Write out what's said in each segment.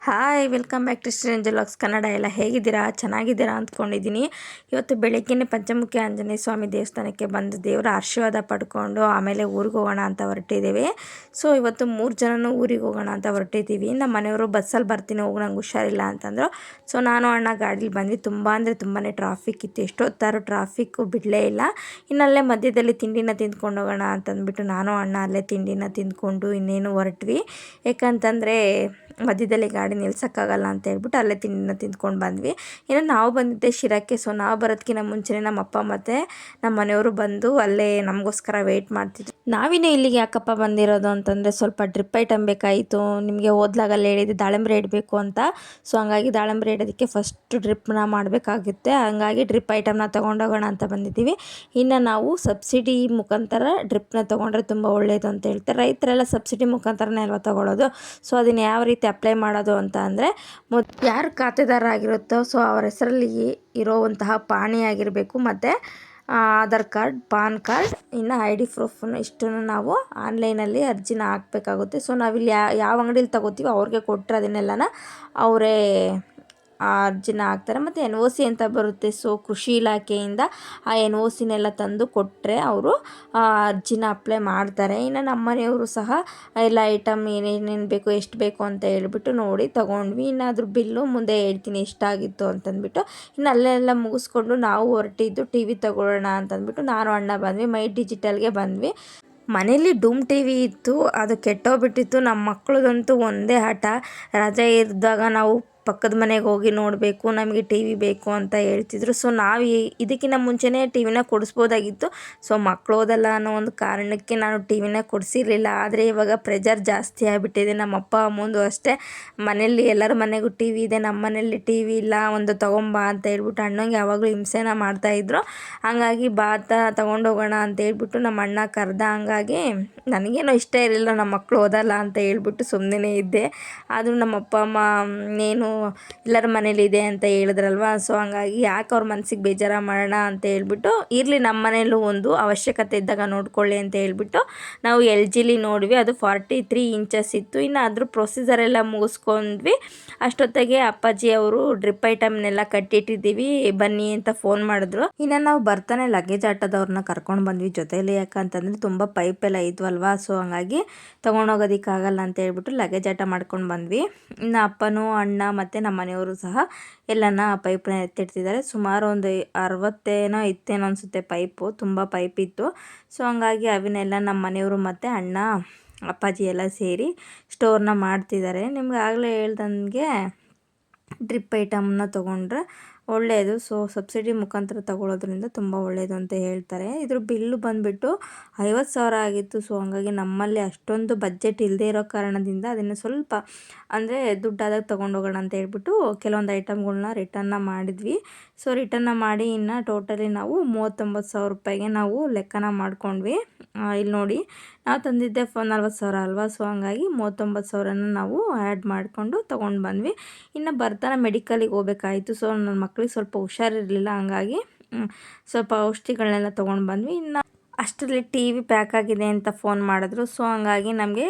Hi welcome back to Shriranjal vlogs Kannada. ಎಲ್ಲ ಹೇಗಿದ್ದೀರಾ? ಚೆನ್ನಾಗಿದ್ದೀರಾ ಅಂದ್ಕೊಂಡಿದ್ದೀನಿ. ಇವತ್ತು ಬೆಳಗ್ಗೆನೇ ಪಂಚಮುಖಿ ಆಂಜನೇಯ ಸ್ವಾಮಿ ದೇವಸ್ಥಾನಕ್ಕೆ ಬಂದು ದೇವರ ಆಶೀರ್ವಾದ ಪಡ್ಕೊಂಡು ಆಮೇಲೆ ಊರಿಗೆ ಹೋಗೋಣ ಅಂತ ಹೊರಟಿದ್ದೀವಿ. ಸೊ ಇವತ್ತು 3 ಜನನೂ ಊರಿಗೆ ಹೋಗೋಣ ಅಂತ ಹೊರಟಿದ್ದೀವಿ. ನಮ್ಮ ಮನೆಯವರು ಬಸ್ಸಲ್ಲಿ ಬರ್ತೀನಿ ಹೋಗಿ, ನಂಗೆ ಹುಷಾರಿಲ್ಲ ಅಂತಂದರು. ಸೊ ನಾನು ಅಣ್ಣ ಗಾಡೀಲಿ ಬಂದ್ವಿ. ತುಂಬ ಅಂದರೆ ತುಂಬಾ ಟ್ರಾಫಿಕ್ ಇತ್ತು. ಎಷ್ಟೊತ್ತಾರು ಟ್ರಾಫಿಕ್ಕು ಬಿಡಲೇ ಇಲ್ಲ. ಇನ್ನಲ್ಲೇ ಮಧ್ಯದಲ್ಲಿ ತಿಂಡಿನ ತಿಂದ್ಕೊಂಡು ಹೋಗೋಣ ಅಂತಂದ್ಬಿಟ್ಟು ನಾನು ಅಣ್ಣ ಅಲ್ಲೇ ತಿಂಡಿನ ತಿಂದ್ಕೊಂಡು ಇನ್ನೇನು ಹೊರಟ್ವಿ. ಯಾಕಂತಂದರೆ ಮಧ್ಯದಲ್ಲಿ ಗಾಡಿ ನಿಲ್ಸೋಕ್ಕಾಗಲ್ಲ ಅಂತ ಹೇಳ್ಬಿಟ್ಟು ಅಲ್ಲೇ ತಿಂಡಿನ ತಿಂದ್ಕೊಂಡು ಬಂದ್ವಿ. ಇನ್ನು ನಾವು ಬಂದಿದ್ದೆ ಶಿರಾಕ್ಕೆ. ಸೊ ನಾವು ಬರೋದಕ್ಕಿಂತ ಮುಂಚೆನೇ ನಮ್ಮ ಅಪ್ಪ ಮತ್ತು ನಮ್ಮ ಮನೆಯವರು ಬಂದು ಅಲ್ಲೇ ನಮಗೋಸ್ಕರ ವೆಯ್ಟ್ ಮಾಡ್ತಿದ್ರು. ನಾವಿನೇ ಇಲ್ಲಿಗೆ ಯಾಕಪ್ಪ ಬಂದಿರೋದು ಅಂತಂದರೆ ಸ್ವಲ್ಪ ಡ್ರಿಪ್ ಐಟಮ್ ಬೇಕಾಯಿತು. ನಿಮಗೆ ಓದ್ಲಾಗಲ್ಲಿ ಹೇಳಿದ್ದು ದಾಳಿಂಬೆ ಇಡಬೇಕು ಅಂತ. ಸೊ ಹಂಗಾಗಿ ದಾಳಿಂಬೆ ಇಡೋದಕ್ಕೆ ಫಸ್ಟ್ ಡ್ರಿಪ್ನ ಮಾಡಬೇಕಾಗುತ್ತೆ. ಹಂಗಾಗಿ ಡ್ರಿಪ್ ಐಟಮ್ನ ತೊಗೊಂಡೋಗೋಣ ಅಂತ ಬಂದಿದ್ದೀವಿ. ಇನ್ನು ನಾವು ಸಬ್ಸಿಡಿ ಮುಖಾಂತರ ಡ್ರಿಪ್ನ ತೊಗೊಂಡ್ರೆ ತುಂಬ ಒಳ್ಳೆಯದು ಅಂತ ಹೇಳ್ತಾರೆ. ರೈತರೆಲ್ಲ ಸಬ್ಸಿಡಿ ಮುಖಾಂತರನೇ ಅಲ್ವಾ ತೊಗೊಳ್ಳೋದು. ಸೊ ಅದನ್ನು ಯಾವ ರೀತಿ ಅಪ್ಲೈ ಮಾಡೋದು ಅಂತ ಅಂದರೆ, ಯಾರು ಖಾತೆದಾರ ಆಗಿರುತ್ತೋ ಸೊ ಅವರ ಹೆಸರಲ್ಲಿ ಇರೋವಂತಹ ಪಾಣಿ ಆಗಿರಬೇಕು, ಮತ್ತು ಆಧಾರ್ ಕಾರ್ಡ್, ಪಾನ್ ಕಾರ್ಡ್, ಇನ್ನು ID ಪ್ರೂಫನ್ನು ಇಷ್ಟನ್ನು ನಾವು ಆನ್ಲೈನಲ್ಲಿ ಅರ್ಜಿನ ಹಾಕಬೇಕಾಗುತ್ತೆ. ಸೊ ನಾವಿಲ್ಲಿ ಯಾವ ಅಂಗಡೀಲಿ ತಗೋತೀವೋ ಅವ್ರಿಗೆ ಕೊಟ್ಟರೆ ಅದನ್ನೆಲ್ಲನ ಅವರೇ ಆ ಅರ್ಜಿನ ಹಾಕ್ತಾರೆ. ಮತ್ತು NOC ಅಂತ ಬರುತ್ತೆ. ಸೊ ಕೃಷಿ ಇಲಾಖೆಯಿಂದ ಆ NOCನೆಲ್ಲ ತಂದು ಕೊಟ್ಟರೆ ಅವರು ಅರ್ಜಿನ ಅಪ್ಲೈ ಮಾಡ್ತಾರೆ. ಇನ್ನು ನಮ್ಮ ಮನೆಯವರು ಸಹ ಎಲ್ಲ ಐಟಮ್ ಏನೇನೇನು ಬೇಕು, ಎಷ್ಟು ಬೇಕು ಅಂತ ಹೇಳ್ಬಿಟ್ಟು ನೋಡಿ ತೊಗೊಂಡ್ವಿ. ಇನ್ನು ಅದ್ರ ಬಿಲ್ಲು ಮುಂದೆ ಹೇಳ್ತೀನಿ ಎಷ್ಟಾಗಿತ್ತು ಅಂತಂದ್ಬಿಟ್ಟು. ಇನ್ನು ಅಲ್ಲೆಲ್ಲ ಮುಗಿಸ್ಕೊಂಡು ನಾವು ಹೊರಟಿದ್ದು TV ತೊಗೊಳ್ಳೋಣ ಅಂತಂದ್ಬಿಟ್ಟು ನಾನು ಅಣ್ಣ ಬಂದ್ವಿ. ಮೈ ಡಿಜಿಟಲ್ಗೆ ಬಂದ್ವಿ. ಮನೇಲಿ ಡೂಮ್ TV ಇತ್ತು, ಅದು ಕೆಟ್ಟೋಗ್ಬಿಟ್ಟಿತ್ತು. ನಮ್ಮ ಮಕ್ಕಳದಂತೂ ಒಂದೇ ಆಟ. ರಜೆ ಇದ್ದಾಗ ನಾವು ಪಕ್ಕದ ಮನೆಗೆ ಹೋಗಿ ನೋಡಬೇಕು, ನಮಗೆ TV ಬೇಕು ಅಂತ ಹೇಳ್ತಿದ್ರು. ಸೊ ನಾವು ಇದಕ್ಕಿಂತ ಮುಂಚೆನೇ TVನ ಕೊಡಿಸ್ಬೋದಾಗಿತ್ತು. ಸೊ ಮಕ್ಕಳು ಓದಲ್ಲ ಅನ್ನೋ ಒಂದು ಕಾರಣಕ್ಕೆ ನಾನು TVನ ಕೊಡಿಸಿರಲಿಲ್ಲ. ಆದರೆ ಇವಾಗ ಪ್ರೆಜರ್ ಜಾಸ್ತಿ ಆಗಿಬಿಟ್ಟಿದೆ. ನಮ್ಮ ಅಪ್ಪ ಅಮ್ಮಂದು ಅಷ್ಟೇ. ಮನೇಲಿ ಎಲ್ಲರ ಮನೆಗೂ TV ಇದೆ, ನಮ್ಮ ಮನೇಲಿ TV ಇಲ್ಲ, ಒಂದು ತೊಗೊಂಬಾ ಅಂತ ಹೇಳ್ಬಿಟ್ಟು ಅಣ್ಣಂಗೆ ಯಾವಾಗಲೂ ಹಿಂಸೆನ ಮಾಡ್ತಾಯಿದ್ರು. ಹಂಗಾಗಿ ತೊಗೊಂಡೋಗೋಣ ಅಂತ ಹೇಳ್ಬಿಟ್ಟು ನಮ್ಮ ಅಣ್ಣ ಕರೆದ. ಹಂಗಾಗಿ ನನಗೇನೋ ಇಷ್ಟ ಇರಲಿಲ್ಲ, ನಮ್ಮ ಮಕ್ಕಳು ಓದಲ್ಲ ಅಂತ ಹೇಳ್ಬಿಟ್ಟು ಸುಮ್ಮನೆ ಇದ್ದೆ. ಆದರೂ ನಮ್ಮ ಅಪ್ಪ ಅಮ್ಮ ಏನು ಎಲ್ಲರ ಮನೇಲಿದೆ ಅಂತ ಹೇಳಿದ್ರಲ್ವ. ಸೊ ಹಂಗಾಗಿ ಯಾಕೆ ಅವ್ರ ಮನಸ್ಸಿಗೆ ಬೇಜಾರ ಮಾಡೋಣ ಅಂತ ಹೇಳ್ಬಿಟ್ಟು, ಇರಲಿ ನಮ್ಮ ಮನೇಲೂ ಒಂದು ಅವಶ್ಯಕತೆ ಇದ್ದಾಗ ನೋಡ್ಕೊಳ್ಳಿ ಅಂತ ಹೇಳ್ಬಿಟ್ಟು ನಾವು LGಲಿ ನೋಡಿದ್ವಿ. ಅದು 43 ಇಂಚಸ್ ಇತ್ತು. ಇನ್ನು ಅದ್ರ ಪ್ರೊಸೀಜರ್ ಎಲ್ಲ ಮುಗಿಸ್ಕೊಂಡ್ವಿ. ಅಷ್ಟೊತ್ತಿಗೆ ಅಪ್ಪಾಜಿ ಅವರು ಡ್ರಿಪ್ ಐಟಮ್ನೆಲ್ಲ ಕಟ್ಟಿಟ್ಟಿದ್ದೀವಿ ಬನ್ನಿ ಅಂತ ಫೋನ್ ಮಾಡಿದ್ರು. ಇನ್ನು ನಾವು ಬರ್ತಾನೆ ಲಗೇಜ್ ಆಟೋದವ್ರನ್ನ ಕರ್ಕೊಂಡು ಬಂದ್ವಿ ಜೊತೆಯಲ್ಲಿ. ಯಾಕಂತಂದರೆ ತುಂಬ ಪೈಪ್ ಎಲ್ಲ ಇದ್ವಲ್ವಾ. ಸೊ ಹಂಗಾಗಿ ತೊಗೊಂಡೋಗೋದಕ್ಕಾಗಲ್ಲ ಅಂತ ಹೇಳ್ಬಿಟ್ಟು ಲಗೇಜ್ ಆಟ ಮಾಡ್ಕೊಂಡು ಬಂದ್ವಿ. ಇನ್ನು ಅಪ್ಪನೂ ಅಣ್ಣ ಮತ್ತು ನಮ್ಮ ಮನೆಯವರು ಸಹ ಎಲ್ಲನ ಪೈಪ್ನ ಎತ್ತಿಡ್ತಿದ್ದಾರೆ. ಸುಮಾರು ಒಂದು 60 ಇತ್ತೇನೋ ಅನಿಸುತ್ತೆ ಪೈಪು, ತುಂಬ ಪೈಪ್ ಇತ್ತು. ಸೊ ಹಂಗಾಗಿ ಅವನ್ನೆಲ್ಲ ನಮ್ಮ ಮನೆಯವರು ಮತ್ತು ಅಣ್ಣ ಅಪ್ಪಾಜಿ ಎಲ್ಲ ಸೇರಿ ಸ್ಟೋರ್ನ ಮಾಡ್ತಿದ್ದಾರೆ. ನಿಮ್ಗೆ ಆಗಲೇ ಹೇಳ್ದಂಗೆ ಡ್ರಿಪ್ ಐಟಮ್ನ ತೊಗೊಂಡ್ರೆ ಒಳ್ಳೆಯದು. ಸೊ ಸಬ್ಸಿಡಿ ಮುಖಾಂತರ ತಗೊಳ್ಳೋದ್ರಿಂದ ತುಂಬ ಒಳ್ಳೆಯದು ಅಂತ ಹೇಳ್ತಾರೆ. ಇದ್ರ ಬಿಲ್ಲು ಬಂದುಬಿಟ್ಟು 50,000 ಆಗಿತ್ತು. ಸೊ ಹಂಗಾಗಿ ನಮ್ಮಲ್ಲಿ ಅಷ್ಟೊಂದು ಬಜೆಟ್ ಇಲ್ಲದೆ ಇರೋ ಕಾರಣದಿಂದ ಅದನ್ನು ಸ್ವಲ್ಪ ಅಂದರೆ ದುಡ್ಡಾದಾಗ ತೊಗೊಂಡೋಗೋಣ ಅಂತ ಹೇಳ್ಬಿಟ್ಟು ಕೆಲವೊಂದು ಐಟಮ್ಗಳ್ನ ರಿಟರ್ನ ಮಾಡಿದ್ವಿ. ಸೊ ರಿಟರ್ನ ಮಾಡಿ ಇನ್ನು ಟೋಟಲಿ ನಾವು 39,000 ರೂಪಾಯಿಗೆ ನಾವು ಲೆಕ್ಕನ ಮಾಡ್ಕೊಂಡ್ವಿ. ಇಲ್ಲಿ ನೋಡಿ, ನಾವು ತಂದಿದ್ದೆ 40,000 ಅಲ್ವಾ. ಸೊ ಹಂಗಾಗಿ 39,000ನ ನಾವು ಆ್ಯಡ್ ಮಾಡಿಕೊಂಡು ತೊಗೊಂಡು ಬಂದ್ವಿ. ಇನ್ನು ಬರ್ತಾನೆ ಮೆಡಿಕಲಿಗೆ ಹೋಗ್ಬೇಕಾಯಿತು. ಸೊ ನನ್ನ ಮಕ್ಕಳಿಗೆ ಸ್ವಲ್ಪ ಹುಷಾರಿರಲಿಲ್ಲ, ಹಂಗಾಗಿ ಸ್ವಲ್ಪ ಔಷಧಿಗಳನ್ನೆಲ್ಲ ತೊಗೊಂಡು ಬಂದ್ವಿ. ಇನ್ನು ಅಷ್ಟರಲ್ಲಿ TV ಪ್ಯಾಕ್ ಆಗಿದೆ ಅಂತ ಫೋನ್ ಮಾಡಿದ್ರು. ಸೊ ಹಂಗಾಗಿ ನಮಗೆ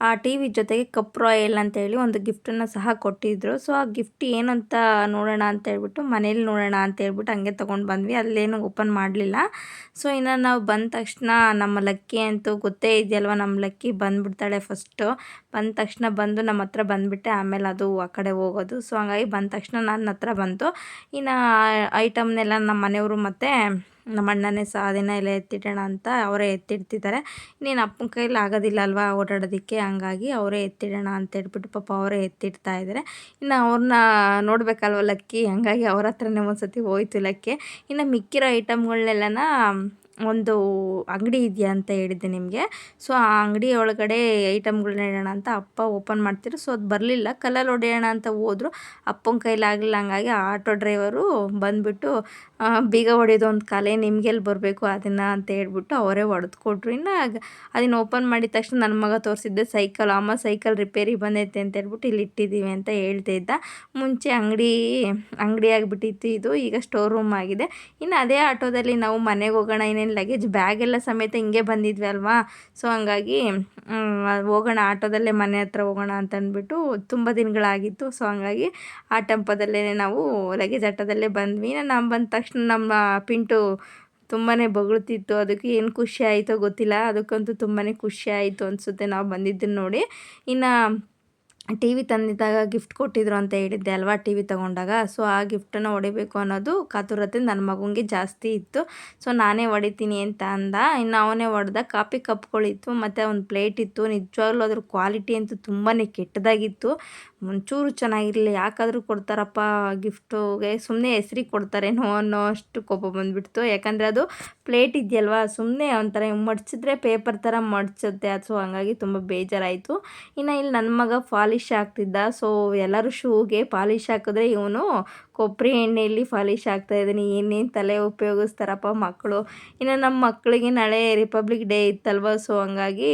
ಆ TV ಜೊತೆಗೆ ಕಪ್ ರಾಯಲ್ ಅಂತೇಳಿ ಒಂದು ಗಿಫ್ಟನ್ನು ಸಹ ಕೊಟ್ಟಿದ್ದರು. ಸೊ ಆ ಗಿಫ್ಟ್ ಏನಂತ ನೋಡೋಣ ಅಂತ ಹೇಳ್ಬಿಟ್ಟು ಮನೇಲಿ ನೋಡೋಣ ಅಂತ ಹೇಳ್ಬಿಟ್ಟು ಹಂಗೆ ತೊಗೊಂಡು ಬಂದ್ವಿ. ಅಲ್ಲೇನು ಓಪನ್ ಮಾಡಲಿಲ್ಲ. ಸೊ ಇನ್ನು ನಾವು ಬಂದ ತಕ್ಷಣ ನಮ್ಮ ಲಕ್ಕಿ ಅಂತೂ ಗೊತ್ತೇ ಇದೆಯಲ್ವ, ನಮ್ಮ ಲಕ್ಕಿ ಬಂದುಬಿಡ್ತಾಳೆ ಫಸ್ಟು. ಬಂದ ತಕ್ಷಣ ಬಂದು ನಮ್ಮ ಹತ್ರ ಬಂದುಬಿಟ್ಟೆ, ಆಮೇಲೆ ಅದು ಆ ಕಡೆ ಹೋಗೋದು. ಸೊ ಹಂಗಾಗಿ ಬಂದ ತಕ್ಷಣ ನನ್ನ ಹತ್ರ ಬಂತು. ಇನ್ನು ಐಟಮ್ನೆಲ್ಲ ನಮ್ಮ ಮನೆಯವರು ಮತ್ತು ನಮ್ಮ ಅಣ್ಣನೇ ಸಹ ಅದನ್ನು ಎಲ್ಲ ಎತ್ತಿಡೋಣ ಅಂತ ಅವರೇ ಎತ್ತಿಡ್ತಿದ್ದಾರೆ. ಇನ್ನೇನು ಅಪ್ಪನ ಕೈಲಿ ಆಗೋದಿಲ್ಲ ಅಲ್ವಾ ಓಡಾಡೋದಕ್ಕೆ, ಹಂಗಾಗಿ ಅವರೇ ಎತ್ತಿಡೋಣ ಅಂತ ಹೇಳ್ಬಿಟ್ಟು ಪಾಪ ಅವರೇ ಎತ್ತಿಡ್ತಾ ಇದ್ದಾರೆ. ಇನ್ನು ಅವ್ರನ್ನ ನೋಡಬೇಕಲ್ವ ಲಕ್ಕಿ, ಹಂಗಾಗಿ ಅವ್ರ ಹತ್ರನೇ ಒಂದು ಸತಿ ಹೋಯ್ತು ಲಕ್ಕಿ. ಇನ್ನು ಮಿಕ್ಕಿರೋ ಐಟಮ್ಗಳನ್ನೆಲ್ಲನ ಒಂದು ಅಂಗಡಿ ಇದೆಯಾ ಅಂತ ಹೇಳಿದ್ದೆ ನಿಮಗೆ. ಸೊ ಆ ಅಂಗಡಿ ಒಳಗಡೆ ಐಟಮ್ಗಳನ್ನ ಇಡೋಣ ಅಂತ ಅಪ್ಪ ಓಪನ್ ಮಾಡ್ತಿದ್ರು. ಸೊ ಅದು ಬರಲಿಲ್ಲ, ಕಲ್ಲಲ್ಲಿ ಹೊಡೆಯೋಣ ಅಂತ ಹೋದರು. ಅಪ್ಪನ ಕೈಲಾಗಲಿಲ್ಲ. ಹಂಗಾಗಿ ಆಟೋ ಡ್ರೈವರು ಬಂದುಬಿಟ್ಟು ಬೀಗ ಹೊಡೆಯೋದು ಒಂದು ಕಲೆ, ನಿಮಗೆಲ್ಲಿ ಬರಬೇಕು ಅದನ್ನು ಅಂತ ಹೇಳ್ಬಿಟ್ಟು ಅವರೇ ಹೊಡೆದು ಕೊಟ್ಟರು. ಇನ್ನು ಅದನ್ನು ಓಪನ್ ಮಾಡಿದ ತಕ್ಷಣ ನನ್ನ ಮಗ ತೋರಿಸಿದ್ದೆ ಸೈಕಲ್. ಅಮ್ಮ ಸೈಕಲ್ ರಿಪೇರಿ ಬಂದೈತೆ ಅಂತ ಹೇಳ್ಬಿಟ್ಟು ಇಲ್ಲಿ ಇಟ್ಟಿದ್ದೀವಿ ಅಂತ ಹೇಳ್ತಾ ಇದ್ದ. ಮುಂಚೆ ಅಂಗಡಿ ಆಗಿಬಿಟ್ಟಿತ್ತು, ಇದು ಈಗ ಸ್ಟೋರ್ ರೂಮ್ ಆಗಿದೆ. ಇನ್ನು ಅದೇ ಆಟೋದಲ್ಲಿ ನಾವು ಮನೆಗೆ ಹೋಗೋಣ, ಇನ್ನೇನು ಇನ್ನೇನು ಲಗೇಜ್ ಬ್ಯಾಗೆಲ್ಲ ಸಮೇತ ಹಿಂಗೆ ಬಂದಿದ್ವಿ ಅಲ್ವಾ. ಸೊ ಹಂಗಾಗಿ ಹೋಗೋಣ ಆಟೋದಲ್ಲೇ ಮನೆ ಹತ್ರ ಹೋಗೋಣ ಅಂತ ಅಂದ್ಬಿಟ್ಟು ತುಂಬ ದಿನಗಳಾಗಿತ್ತು. ಸೊ ಹಂಗಾಗಿ ಆ ಟೆಂಪೋದಲ್ಲೇ ನಾವು ಲಗೇಜ್ ಆಟೋದಲ್ಲೇ ಬಂದ್ವಿ. ನಾವು ಬಂದ ತಕ್ಷಣ ನಮ್ಮ ಪಿಂಟು ತುಂಬಾ ಬೊಗಳ್ತಿತ್ತು. ಅದಕ್ಕೆ ಏನು ಖುಷಿ ಆಯಿತೋ ಗೊತ್ತಿಲ್ಲ, ಅದಕ್ಕಂತೂ ತುಂಬಾ ಖುಷಿ ಆಯಿತು ಅನಿಸುತ್ತೆ ನಾವು ಬಂದಿದ್ದನ್ನು ನೋಡಿ. ಇನ್ನು ಟಿ ವಿ ತಂದಿದ್ದಾಗ ಗಿಫ್ಟ್ ಕೊಟ್ಟಿದ್ರು ಅಂತ ಹೇಳಿದ್ದೆ ಅಲ್ವಾ, ಟಿ ವಿ ತೊಗೊಂಡಾಗ. ಸೊ ಆ ಗಿಫ್ಟನ್ನು ಹೊಡಿಬೇಕು ಅನ್ನೋದು ಕಾತುರತೆ ನನ್ನ ಮಗುನಿಗೆ ಜಾಸ್ತಿ ಇತ್ತು. ಸೊ ನಾನೇ ಹೊಡಿತೀನಿ ಅಂತ ಅಂದ. ಇನ್ನು ಅವನೇ ಹೊಡೆದ. ಕಾಫಿ ಕಪ್ಗಳಿತ್ತು ಮತ್ತು ಒಂದು ಪ್ಲೇಟ್ ಇತ್ತು. ನಿಜವಾಗ್ಲೂ ಅದ್ರ ಕ್ವಾಲಿಟಿ ಅಂತೂ ತುಂಬಾ ಕೆಟ್ಟದಾಗಿತ್ತು. ಒಂಚೂರು ಚೆನ್ನಾಗಿರಲಿಲ್ಲ. ಯಾಕಾದರೂ ಕೊಡ್ತಾರಪ್ಪ ಗಿಫ್ಟುಗೆ, ಸುಮ್ಮನೆ ಹೆಸ್ರಿಗೆ ಕೊಡ್ತಾರೇನೋ ಅನ್ನೋ ಅಷ್ಟು ಕೋಪ ಬಂದುಬಿಡ್ತು. ಯಾಕಂದರೆ ಅದು ಪ್ಲೇಟ್ ಇದೆಯಲ್ವಾ, ಸುಮ್ಮನೆ ಒಂಥರ ಮಡ್ಚಿದ್ರೆ ಪೇಪರ್ ಥರ ಮಡ್ಚುತ್ತೆ. ಸೊ ಹಂಗಾಗಿ ತುಂಬ ಬೇಜಾರಾಯಿತು. ಇನ್ನು ಇಲ್ಲಿ ನನ್ನ ಮಗ ಪಾಲಿಶ್ ಹಾಕ್ತಿದ್ದ. ಸೊ ಎಲ್ಲರೂ ಶೂಗೆ ಪಾಲಿಶ್ ಹಾಕಿದ್ರೆ ಇವನು ಕೊಬ್ಬರಿ ಎಣ್ಣೆಯಲ್ಲಿ ಪಾಲಿಶ್ ಹಾಕ್ತಾಯಿದ್ದಾನೆ. ಏನೇನು ತಲೆ ಉಪಯೋಗಿಸ್ತಾರಪ್ಪ ಮಕ್ಕಳು. ಇನ್ನು ನಮ್ಮ ಮಕ್ಕಳಿಗೆ ನಾಳೆ ರಿಪಬ್ಲಿಕ್ ಡೇ ಇತ್ತಲ್ವ. ಸೊ ಹಂಗಾಗಿ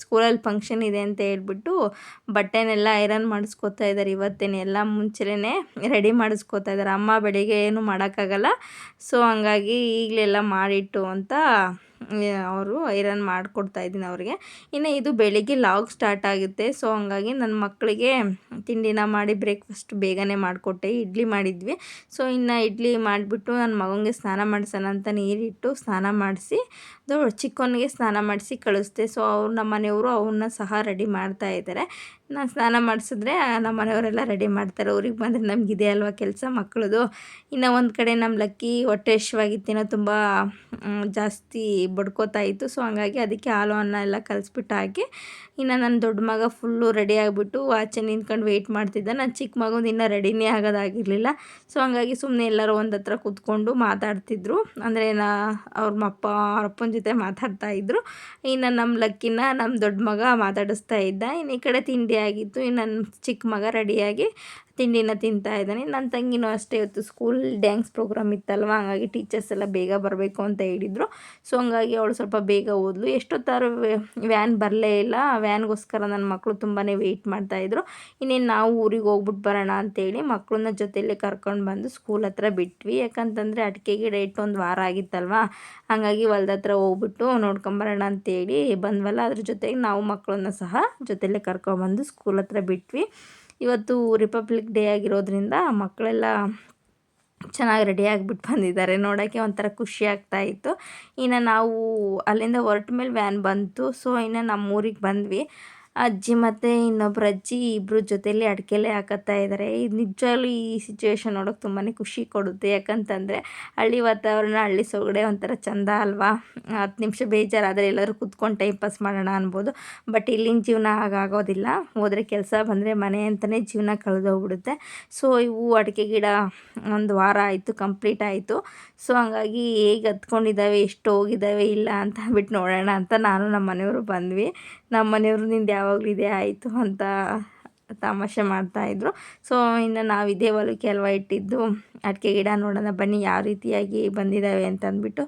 ಸ್ಕೂಲಲ್ಲಿ ಫಂಕ್ಷನ್ ಇದೆ ಅಂತ ಹೇಳ್ಬಿಟ್ಟು ಬಟ್ಟೆನೆಲ್ಲ ಐರನ್ ಮಾಡಿಸ್ಕೊತಾ ಇದ್ದಾರೆ. ಇವತ್ತೇನೆ ಎಲ್ಲ ಮುಂಚೆನೇ ರೆಡಿ ಮಾಡಿಸ್ಕೊತಾ ಇದ್ದಾರೆ. ಅಮ್ಮ ಬೆಳಿಗ್ಗೆ ಏನು ಮಾಡೋಕ್ಕಾಗಲ್ಲ, ಸೊ ಹಂಗಾಗಿ ಈಗಲೆಲ್ಲ ಮಾಡಿಟ್ಟು ಅಂತ ಅವರು ಐರನ್ ಮಾಡಿಕೊಡ್ತಾಯಿದ್ದೀನಿ ಅವ್ರಿಗೆ. ಇನ್ನು ಇದು ಬೆಳಿಗ್ಗೆ ಲಾಗ್ ಸ್ಟಾರ್ಟ್ ಆಗುತ್ತೆ. ಸೊ ಹಂಗಾಗಿ ನನ್ನ ಮಕ್ಕಳಿಗೆ ತಿಂಡಿನ ಮಾಡಿ ಬ್ರೇಕ್ಫಾಸ್ಟ್ ಬೇಗನೆ ಮಾಡಿಕೊಟ್ಟೆ. ಇಡ್ಲಿ ಮಾಡಿದ್ವಿ. ಸೊ ಇನ್ನು ಇಡ್ಲಿ ಮಾಡಿಬಿಟ್ಟು ನನ್ನ ಮಗನಿಗೆ ಸ್ನಾನ ಮಾಡಿಸೋಣ ಅಂತ ನೀರಿಟ್ಟು ಸ್ನಾನ ಮಾಡಿಸಿ, ಅದು ಚಿಕ್ಕವನಿಗೆ ಸ್ನಾನ ಮಾಡಿಸಿ ಕಳಿಸ್ದೆ. ಸೊ ನಮ್ಮ ಮನೆಯವರು ಅವನ್ನ ಸಹ ರೆಡಿ ಮಾಡ್ತಾ ಇದ್ದಾರೆ. ನಾನು ಸ್ನಾನ ಮಾಡಿಸಿದ್ರೆ ನಮ್ಮ ಮನೆಯವರೆಲ್ಲ ರೆಡಿ ಮಾಡ್ತಾರೆ. ಊರಿಗೆ ಬಂದರೆ ನಮಗಿದೆ ಅಲ್ವಾ ಕೆಲಸ ಮಕ್ಕಳದು. ಇನ್ನು ಒಂದು ಕಡೆ ನಮ್ಮ ಲಕ್ಕಿ ಹೊಟ್ಟೆ ಹಸಿವಾಗಿತ್ತೇನೋ, ತುಂಬ ಜಾಸ್ತಿ ಬಡ್ಕೋತಾ ಇತ್ತು. ಸೊ ಹಂಗಾಗಿ ಅದಕ್ಕೆ ಹಾಲು ಅನ್ನ ಎಲ್ಲ ಕಲಿಸ್ಬಿಟ್ಟು ಹಾಕಿ, ಇನ್ನು ನನ್ನ ದೊಡ್ಡ ಮಗ ಫುಲ್ಲು ರೆಡಿ ಆಗಿಬಿಟ್ಟು ಆಚೆ ನಿಂತ್ಕೊಂಡು ವೆಯ್ಟ್ ಮಾಡ್ತಿದ್ದ. ನನ್ನ ಚಿಕ್ಕ ಮಗಂದು ಇನ್ನೂ ರೆಡಿನೇ ಆಗೋದಾಗಿರಲಿಲ್ಲ. ಸೊ ಹಂಗಾಗಿ ಸುಮ್ಮನೆ ಎಲ್ಲರೂ ಒಂದು ಹತ್ರ ಕೂತ್ಕೊಂಡು ಮಾತಾಡ್ತಿದ್ರು. ಅಂದರೆ ಅವ್ರ ಅಪ್ಪನ ಜೊತೆ ಮಾತಾಡ್ತಾಯಿದ್ರು. ಇನ್ನು ನಮ್ಮ ಲಕ್ಕಿನ ನಮ್ಮ ದೊಡ್ಡ ಮಗ ಮಾತಾಡಿಸ್ತಾ ಇದ್ದ. ಇನ್ನು ಈ ಕಡೆ ತಿಂಡಿ ಆಗಿತ್ತು. ಇನ್ನು ನನ್ನ ಚಿಕ್ಕ ಮಗ ರೆಡಿಯಾಗಿ ತಿಂಡಿನ ತಿಂತಾ ಇದ್ದಾನೆ. ನನ್ನ ತಂಗಿನೂ ಅಷ್ಟೇ, ಇವತ್ತು ಸ್ಕೂಲ್ ಡ್ಯಾನ್ಸ್ ಪ್ರೋಗ್ರಾಮ್ ಇತ್ತಲ್ವ, ಹಂಗಾಗಿ ಟೀಚರ್ಸ್ ಎಲ್ಲ ಬೇಗ ಬರಬೇಕು ಅಂತ ಹೇಳಿದರು. ಸೊ ಹಂಗಾಗಿ ಅವಳು ಸ್ವಲ್ಪ ಬೇಗ ಹೋದ್ಲು. ಎಷ್ಟೊತ್ತಾರು ವ್ಯಾನ್ ಬರಲೇ ಇಲ್ಲ. ವ್ಯಾನ್ಗೋಸ್ಕರ ನನ್ನ ಮಕ್ಕಳು ತುಂಬಾ ವೆಯ್ಟ್ ಮಾಡ್ತಾಯಿದ್ರು. ಇನ್ನೇನು ನಾವು ಊರಿಗೆ ಹೋಗ್ಬಿಟ್ಟು ಬರೋಣ ಅಂತೇಳಿ ಮಕ್ಕಳನ್ನ ಜೊತೆಯಲ್ಲೇ ಕರ್ಕೊಂಡು ಬಂದು ಸ್ಕೂಲ್ ಹತ್ರ ಬಿಟ್ವಿ. ಯಾಕಂತಂದರೆ ಅಡಿಕೆ ಗಿಡ ಇಟ್ಟು ಒಂದು ವಾರ ಆಗಿತ್ತಲ್ವ, ಹಾಗಾಗಿ ಹೊಲ್ದ ಹತ್ರ ಹೋಗ್ಬಿಟ್ಟು ನೋಡ್ಕೊಂಬರೋಣ ಅಂತೇಳಿ ಬಂದ್ವಲ್ಲ. ಅದ್ರ ಜೊತೆಗೆ ನಾವು ಮಕ್ಕಳನ್ನ ಸಹ ಜೊತೆಯಲ್ಲೇ ಕರ್ಕೊಬಂದು ಸ್ಕೂಲ್ ಹತ್ರ ಬಿಟ್ವಿ. ಇವತ್ತು ರಿಪಬ್ಲಿಕ್ ಡೇ ಆಗಿರೋದ್ರಿಂದ ಮಕ್ಕಳೆಲ್ಲ ಚೆನ್ನಾಗಿ ರೆಡಿ ಆಗಿಬಿಟ್ಟು ಬಂದಿದ್ದಾರೆ. ನೋಡೋಕ್ಕೆ ಒಂಥರ ಖುಷಿ ಆಗ್ತಾಯಿತ್ತು. ಇನ್ನು ನಾವು ಅಲ್ಲಿಂದ ಹೊರಟ ಮೇಲೆ ವ್ಯಾನ್ ಬಂತು. ಸೊ ಇನ್ನು ನಮ್ಮ ಊರಿಗೆ ಬಂದ್ವಿ. ಅಜ್ಜಿ ಮತ್ತು ಇನ್ನೊಬ್ಬರು ಅಜ್ಜಿ ಇಬ್ಬರು ಜೊತೆಯಲ್ಲಿ ಅಡಿಕೆಲೆ ಹಾಕತ್ತಾ ಇದ್ದಾರೆ. ಇದು ನಿಜವಾಗ್ಲೂ ಈ ಸಿಚುವೇಶನ್ ನೋಡೋಕೆ ತುಂಬಾ ಖುಷಿ ಕೊಡುತ್ತೆ. ಯಾಕಂತಂದರೆ ಹಳ್ಳಿ ವಾತಾವರಣ, ಹಳ್ಳಿ ಸೊಗಡೆ ಒಂಥರ ಚೆಂದ ಅಲ್ವಾ. 10 ನಿಮಿಷ ಬೇಜಾರಾದರೆ ಎಲ್ಲರೂ ಕೂತ್ಕೊಂಡು ಟೈಮ್ ಪಾಸ್ ಮಾಡೋಣ ಅನ್ಬೋದು. ಬಟ್ ಇಲ್ಲಿನ ಜೀವನ ಹಾಗಾಗೋದಿಲ್ಲ. ಹೋದರೆ ಕೆಲಸ, ಬಂದರೆ ಮನೆ ಅಂತಲೇ ಜೀವನ ಕಳೆದೋಗ್ಬಿಡುತ್ತೆ. ಸೊ ಇವು ಅಡಿಕೆ ಗಿಡ ಒಂದು ವಾರ ಆಯಿತು, ಕಂಪ್ಲೀಟ್ ಆಯಿತು. ಸೊ ಹಂಗಾಗಿ ಹೇಗೆ ಹತ್ಕೊಂಡಿದ್ದಾವೆ, ಎಷ್ಟು ಹೋಗಿದ್ದಾವೆ ಇಲ್ಲ ಅಂತ ಅಂದ್ಬಿಟ್ಟು ನೋಡೋಣ ಅಂತ ನಾನು ನಮ್ಮ ಮನೆಯವರು ಬಂದ್ವಿ. ನಮ್ಮ ಮನೆಯವರು ನಿಂದು ಯಾವಾಗಲೂ ಇದೇ ಆಯಿತು ಅಂತ ತಮಾಷೆ ಮಾಡ್ತಾಯಿದ್ರು. ಸೊ ಇನ್ನು ನಾವು ಇದೇ ಹೊಲಕ್ಕೆ ಅಲ್ವಾ ಇಟ್ಟಿದ್ದು ಅಡಿಕೆ ಗಿಡ, ನೋಡೋಣ ಬನ್ನಿ ಯಾವ ರೀತಿಯಾಗಿ ಬಂದಿದ್ದಾವೆ ಅಂತ ಅಂದ್ಬಿಟ್ಟು.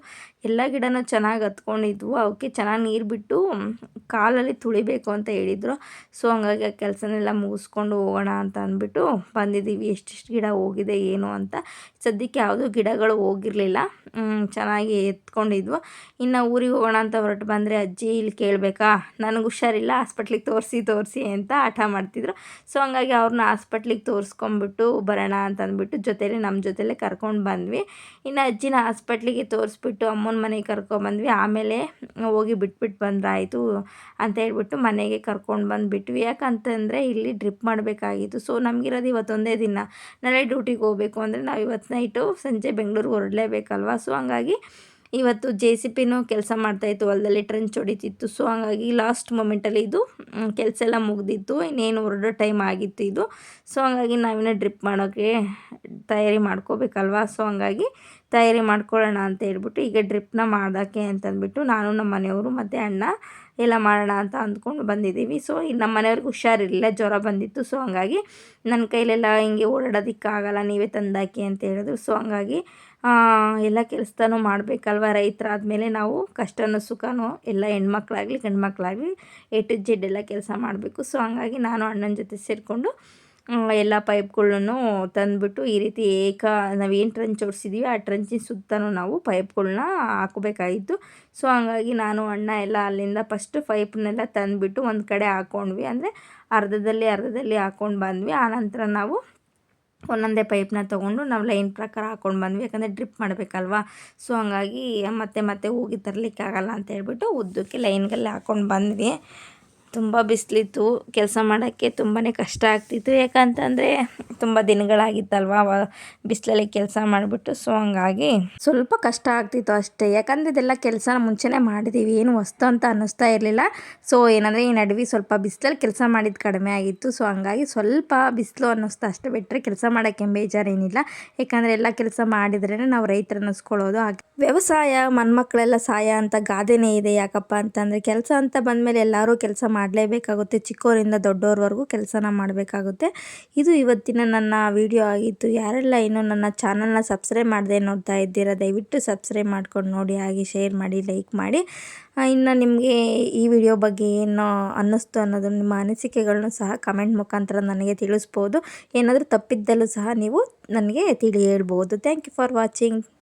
ಎಲ್ಲ ಗಿಡನೂ ಚೆನ್ನಾಗಿ ಹತ್ಕೊಂಡಿದ್ವು. ಅವಕ್ಕೆ ಚೆನ್ನಾಗಿ ನೀರು ಬಿಟ್ಟು ಕಾಲಲ್ಲಿ ತುಳಿಬೇಕು ಅಂತ ಹೇಳಿದರು. ಸೊ ಹಂಗಾಗಿ ಆ ಕೆಲಸನೆಲ್ಲ ಮುಗಿಸ್ಕೊಂಡು ಹೋಗೋಣ ಅಂತ ಅಂದ್ಬಿಟ್ಟು ಬಂದಿದ್ದೀವಿ. ಎಷ್ಟೆಷ್ಟು ಗಿಡ ಹೋಗಿದೆ ಏನು ಅಂತ. ಸದ್ಯಕ್ಕೆ ಯಾವುದೂ ಗಿಡಗಳು ಹೋಗಿರಲಿಲ್ಲ, ಚೆನ್ನಾಗಿ ಎತ್ಕೊಂಡಿದ್ವು. ಇನ್ನು ಊರಿಗೆ ಹೋಗೋಣ ಅಂತ ಹೊರಟು ಬಂದರೆ ಅಜ್ಜಿ ಇಲ್ಲಿ ಕೇಳಬೇಕಾ, ನನಗೆ ಹುಷಾರಿಲ್ಲ, ಹಾಸ್ಪಿಟ್ಲಿಗೆ ತೋರಿಸಿ ಅಂತ ಹಠ ಮಾಡ್ತಿದ್ರು. ಸೊ ಹಂಗಾಗಿ ಅವ್ರನ್ನ ಹಾಸ್ಪಿಟ್ಲಿಗೆ ತೋರಿಸ್ಕೊಂಬಿಟ್ಟು ಬರೋಣ ಅಂತ ಅಂದ್ಬಿಟ್ಟು ನಮ್ಮ ಜೊತೆಲೇ ಕರ್ಕೊಂಡು ಬಂದ್ವಿ. ಇನ್ನು ಅಜ್ಜಿನ ಹಾಸ್ಪಿಟ್ಲಿಗೆ ತೋರಿಸ್ಬಿಟ್ಟು ಅಮ್ಮನ ಮನೆಗೆ ಕರ್ಕೊಂಡ್ಬಂದ್ವಿ. ಆಮೇಲೆ ಹೋಗಿ ಬಿಟ್ಬಿಟ್ಟು ಬಂದ್ರಾಯಿತು ಅಂತ ಹೇಳ್ಬಿಟ್ಟು ಮನೆಗೆ ಕರ್ಕೊಂಡು ಬಂದುಬಿಟ್ವಿ. ಯಾಕಂತಂದರೆ ಇಲ್ಲಿ ಡ್ರಿಪ್ ಮಾಡಬೇಕಾಗಿತ್ತು. ಸೊ ನಮಗಿರೋದು ಇವತ್ತೊಂದೇ ದಿನ. ನಾಳೆ ಡ್ಯೂಟಿಗೆ ಹೋಗಬೇಕು ಅಂದರೆ ನಾವು ಇವತ್ತು ನೈಟು ಸಂಜೆ ಬೆಂಗಳೂರಿಗೆ ಹೊರಡಲೇಬೇಕಲ್ವ. ಸೊ ಹಂಗಾಗಿ ಇವತ್ತು JCPನೂ ಕೆಲಸ ಮಾಡ್ತಾಯಿತ್ತು, ಹೊಲದಲ್ಲಿ ಟ್ರೆಂಚ್ ಹೊಡಿತಿತ್ತು. ಸೊ ಹಂಗಾಗಿ ಲಾಸ್ಟ್ ಮೊಮೆಂಟಲ್ಲಿ ಇದು ಕೆಲಸ ಎಲ್ಲ ಮುಗ್ದಿತ್ತು, ಇನ್ನೇನು ಹೊರಡೋ ಟೈಮ್ ಆಗಿತ್ತು ಇದು. ಸೊ ಹಂಗಾಗಿ ನಾವಿನ್ನೂ ಡ್ರಿಪ್ ಮಾಡೋಕ್ಕೆ ತಯಾರಿ ಮಾಡ್ಕೋಬೇಕಲ್ವ. ಸೊ ಹಂಗಾಗಿ ತಯಾರಿ ಮಾಡ್ಕೊಳ್ಳೋಣ ಅಂತ ಹೇಳ್ಬಿಟ್ಟು ಈಗ ಡ್ರಿಪ್ನ ಮಾಡೋಕ್ಕೆ ಅಂತಂದ್ಬಿಟ್ಟು ನಾನು ನಮ್ಮ ಮನೆಯವರು ಮತ್ತು ಅಣ್ಣ ಎಲ್ಲ ಮಾಡೋಣ ಅಂತ ಅಂದ್ಕೊಂಡು ಬಂದಿದ್ದೀವಿ. ಸೊ ನಮ್ಮ ಮನೆಯವ್ರಿಗೆ ಹುಷಾರಿರಲಿಲ್ಲ, ಜ್ವರ ಬಂದಿತ್ತು. ಸೊ ಹಂಗಾಗಿ ನನ್ನ ಕೈಲೆಲ್ಲ ಹಿಂಗೆ ಓಡಾಡೋದಕ್ಕಾಗಲ್ಲ, ನೀವೇ ತಂದಾಕಿ ಅಂತ ಹೇಳಿದ್ರು. ಸೊ ಹಂಗಾಗಿ ಎಲ್ಲ ಕೆಲಸನೂ ಮಾಡಬೇಕಲ್ವ. ರೈತರಾದಮೇಲೆ ನಾವು ಕಷ್ಟನೋ ಸುಖನೋ ಎಲ್ಲ ಹೆಣ್ಮಕ್ಳಾಗಲಿ ಗಂಡು ಮಕ್ಕಳಾಗಲಿ A to Z ಎಲ್ಲ ಕೆಲಸ ಮಾಡಬೇಕು. ಸೊ ಹಂಗಾಗಿ ನಾನು ಅಣ್ಣನ ಜೊತೆ ಸೇರಿಕೊಂಡು ಎಲ್ಲ ಪೈಪ್ಗಳನ್ನು ತಂದುಬಿಟ್ಟು ಈ ರೀತಿ ನಾವೇನು ಟ್ರಂಚ್ ಹೊಡ್ಸಿದ್ದೀವಿ ಆ ಟ್ರಂಚಿನ ಸುತ್ತಲೂ ನಾವು ಪೈಪ್ಗಳನ್ನ ಹಾಕಬೇಕಾಗಿತ್ತು. ಸೊ ಹಂಗಾಗಿ ನಾನು ಅಣ್ಣ ಎಲ್ಲ ಅಲ್ಲಿಂದ ಫಸ್ಟು ಪೈಪ್ನೆಲ್ಲ ತಂದುಬಿಟ್ಟು ಒಂದು ಕಡೆ ಹಾಕ್ಕೊಂಡ್ವಿ, ಅಂದರೆ ಅರ್ಧದಲ್ಲಿ ಹಾಕ್ಕೊಂಡು ಬಂದ್ವಿ. ಆನಂತರ ನಾವು ಒಂದೊಂದೇ ಪೈಪ್ನ ತೊಗೊಂಡು ನಾವು ಲೈನ್ ಪ್ರಕಾರ ಹಾಕ್ಕೊಂಡು ಬಂದ್ವಿ, ಯಾಕಂದರೆ ಡ್ರಿಪ್ ಮಾಡಬೇಕಲ್ವ. ಸೊ ಹಂಗಾಗಿ ಮತ್ತೆ ಹೋಗಿ ತರಲಿಕ್ಕಾಗಲ್ಲ ಅಂತ ಹೇಳ್ಬಿಟ್ಟು ಉದ್ದಕ್ಕೆ ಲೈನ್ಗೆಲ್ಲ ಹಾಕ್ಕೊಂಡು ಬಂದ್ವಿ. ತುಂಬ ಬಿಸಿಲಿತ್ತು, ಕೆಲಸ ಮಾಡೋಕ್ಕೆ ತುಂಬಾ ಕಷ್ಟ ಆಗ್ತಿತ್ತು, ಯಾಕಂತಂದರೆ ತುಂಬ ದಿನಗಳಾಗಿತ್ತಲ್ವ ಬಿಸಿಲಲ್ಲಿ ಕೆಲಸ ಮಾಡಿಬಿಟ್ಟು. ಸೊ ಹಂಗಾಗಿ ಸ್ವಲ್ಪ ಕಷ್ಟ ಆಗ್ತಿತ್ತು ಅಷ್ಟೇ, ಯಾಕಂದರೆ ಇದೆಲ್ಲ ಕೆಲಸ ಮುಂಚೆನೇ ಮಾಡಿದ್ದೀವಿ, ಏನು ಹೊಸ್ತು ಅಂತ ಅನ್ನಿಸ್ತಾ ಇರಲಿಲ್ಲ. ಸೊ ಏನಂದರೆ ಈ ನಡುವೆ ಸ್ವಲ್ಪ ಬಿಸಿಲಲ್ಲಿ ಕೆಲಸ ಮಾಡಿದ್ದು ಕಡಿಮೆ ಆಗಿತ್ತು. ಸೊ ಹಂಗಾಗಿ ಸ್ವಲ್ಪ ಬಿಸಿಲು ಅನ್ನಿಸ್ತಾ ಅಷ್ಟೇ, ಬಿಟ್ಟರೆ ಕೆಲಸ ಮಾಡೋಕ್ಕೆ ಬೇಜಾರೇನಿಲ್ಲ, ಯಾಕಂದರೆ ಎಲ್ಲ ಕೆಲಸ ಮಾಡಿದ್ರೇ ನಾವು ರೈತರು ಅನ್ನಿಸ್ಕೊಳ್ಳೋದು. ವ್ಯವಸಾಯ ಮನ್ಮಕ್ಕಳೆಲ್ಲ ಸಹಾಯ ಅಂತ ಗಾದೆನೇ ಇದೆ. ಯಾಕಪ್ಪ ಅಂತಂದರೆ ಕೆಲಸ ಅಂತ ಬಂದಮೇಲೆ ಎಲ್ಲರೂ ಕೆಲಸ ಮಾಡಲೇಬೇಕಾಗುತ್ತೆ, ಚಿಕ್ಕವರಿಂದ ದೊಡ್ಡವ್ರವರೆಗೂ ಕೆಲಸನ ಮಾಡಬೇಕಾಗುತ್ತೆ. ಇದು ಇವತ್ತಿನ ನನ್ನ ವಿಡಿಯೋ ಆಗಿತ್ತು. ಯಾರೆಲ್ಲ ಇನ್ನೂ ನನ್ನ ಚಾನಲ್ನ ಸಬ್ಸ್ಕ್ರೈಬ್ ಮಾಡದೆ ನೋಡ್ತಾ ಇದ್ದೀರಾ, ದಯವಿಟ್ಟು ಸಬ್ಸ್ಕ್ರೈಬ್ ಮಾಡ್ಕೊಂಡು ನೋಡಿ, ಹಾಗೆ ಶೇರ್ ಮಾಡಿ, ಲೈಕ್ ಮಾಡಿ. ಇನ್ನು ನಿಮಗೆ ಈ ವಿಡಿಯೋ ಬಗ್ಗೆ ಏನು ಅನ್ನಿಸ್ತು ಅನ್ನೋದು ನಿಮ್ಮ ಅನಿಸಿಕೆಗಳನ್ನು ಸಹ ಕಮೆಂಟ್ ಮುಖಾಂತರ ನನಗೆ ತಿಳಿಸ್ಬೋದು. ಏನಾದರೂ ತಪ್ಪಿದ್ದಲ್ಲೂ ಸಹ ನೀವು ನನಗೆ ಹೇಳ್ಬೋದು. Thank you for watching.